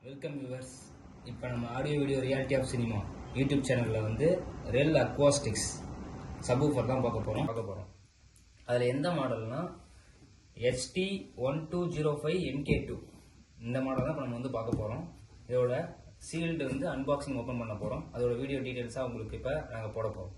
Welcome viewers. இப்போ நம்ம audio video reality of cinema YouTube சேனலில் வந்து ரெல் அக்வாஸ்டிக்ஸ் சப்வூஃபர் தான் பார்க்க போகிறோம். அதில் எந்த மாடல்னா HT1205 MK2 இந்த மாடல் தான் இப்போ நம்ம வந்து பார்க்க போகிறோம். இதோட சீல்டு வந்து அன்பாக்சிங் ஓப்பன் பண்ண போகிறோம். அதோட வீடியோ டீட்டெயில்ஸாக உங்களுக்கு இப்போ நாங்கள் போட போகிறோம்.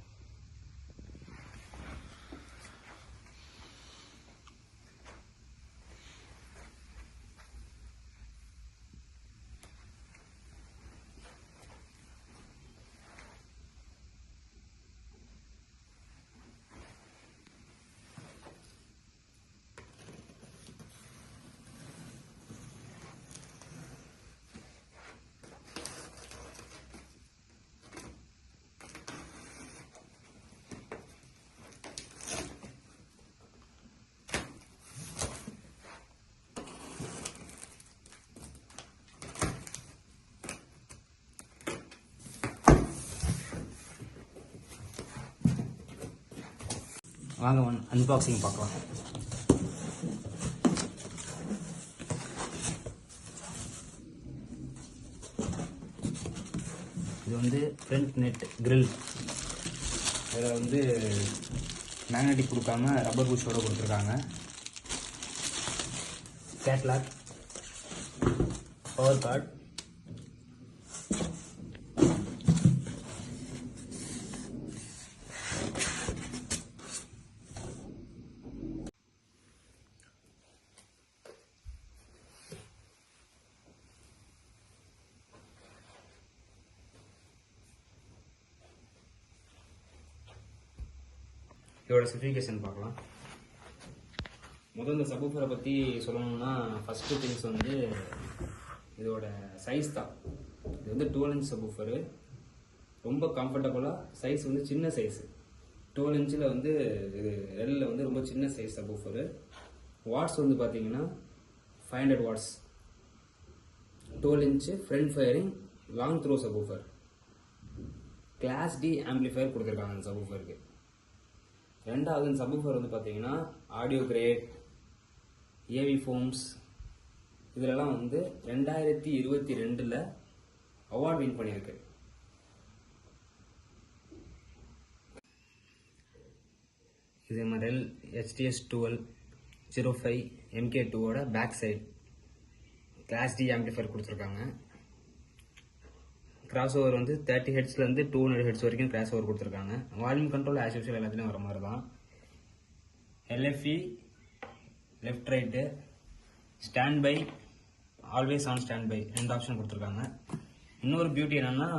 வாங்க அன்பாக்சிங் பார்க்கலாம். இது வந்து ஃப்ரண்ட் நெட் கிரில். இதில் வந்து மேக்னெட்டிக் கொடுக்காம ரப்பர் பூஷோட கொடுத்துருக்காங்க. கேட்லாக், பவர் கார்டு, இதோட ஸ்பெசிஃபிகேஷன் பார்க்கலாம். முதல் இந்த சப்வூஃபரை பற்றி சொல்லணும்னா ஃபஸ்ட்டு திங்ஸ் வந்து இதோட சைஸ் தான். இது வந்து 12 இன்ச் சப்வூஃபரு. ரொம்ப கம்ஃபர்டபுளாக சைஸ் வந்து சின்ன சைஸு 12 இன்ச்சில் வந்து இது ரெல்லில் வந்து ரொம்ப சின்ன சைஸ் சப்வூஃபரு. வாட்ஸ் வந்து பார்த்தீங்கன்னா 500 watts, 12 inch front firing long throw subwoofer. Class D amplifier கொடுத்துருக்காங்க அந்த சப்வூஃபருக்கு. ரெண்டாவது இந்த சப்வூஃபர் வந்து பார்த்தீங்கன்னா ஆடியோ கிரேட், ஏவி ஃபோம்ஸ் இதிலலாம் வந்து 2022 அவார்ட் வின் பண்ணியிருக்கு. இது REL HTS1205 MK2 back side class D amplifier கொடுத்துருக்காங்க. கிராஸ் ஓவர் வந்து 30 ஹெட்ஸ்லேருந்து 200 ஹெட்ஸ் வரைக்கும் கிராஸ் ஓவர் கொடுத்துருக்காங்க. வால்யூம் கண்ட்ரோல் ஆஸ் யூஷுவல் எல்லாத்துலேயும் வர மாதிரி தான். LFE left right, standby, always on standby 2 option கொடுத்துருக்காங்க. இன்னொரு பியூட்டி என்னென்னா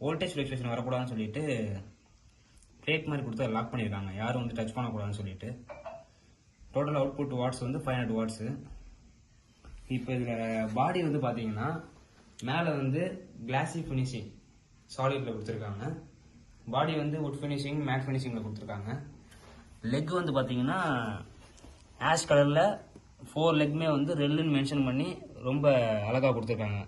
வோல்டேஜ் ஃப்ளக்சுவேஷன் வரக்கூடாதுன்னு சொல்லிட்டு பிளேட் மாதிரி கொடுத்து லாக் பண்ணியிருக்காங்க, யாரும் வந்து டச் பண்ணக்கூடாதுன்னு சொல்லிட்டு. டோட்டல் அவுட்புட் வாட்ஸ் வந்து 500 வாட்ஸு. இப்போ இதில் பாடி வந்து பார்த்தீங்கன்னா மேலே வந்து கிளாசி ஃபினிஷிங் சாலிடில் கொடுத்துருக்காங்க. பாடி வந்து வுட் ஃபினிஷிங் மேட் ஃபினிஷிங்கில் கொடுத்துருக்காங்க. லெக் வந்து பார்த்தீங்கன்னா ஆஷ் கலரில் 4 லெக்குமே வந்து ரெல்லுன்னு மென்ஷன் பண்ணி ரொம்ப அழகாக கொடுத்துருக்காங்க.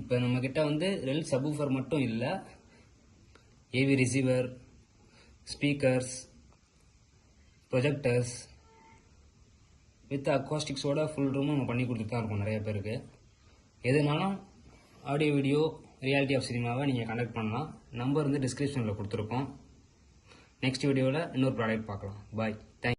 இப்போ நம்மக்கிட்ட வந்து ரெல் சப்வூஃபர் மட்டும் இல்லை, AV receiver, speakers, projectors with அக்வாஸ்டிக்ஸோட ஃபுல் ரூமும் நம்ம பண்ணி கொடுத்துட்டு தான் இருக்கோம் நிறைய பேருக்கு. எதுனாலும் ஆடியோ வீடியோ ரியாலிட்டி ஆஃப் சினிமாவை நீங்கள் கனெக்ட் பண்ணலாம். நம்பர் வந்து டிஸ்கிரிப்ஷனில் கொடுத்துருக்கோம். நெக்ஸ்ட் வீடியோவில் இன்னொரு ப்ராடக்ட் பார்க்கலாம். பாய், thank you.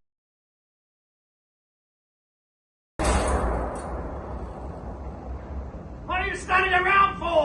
What are you standing around for?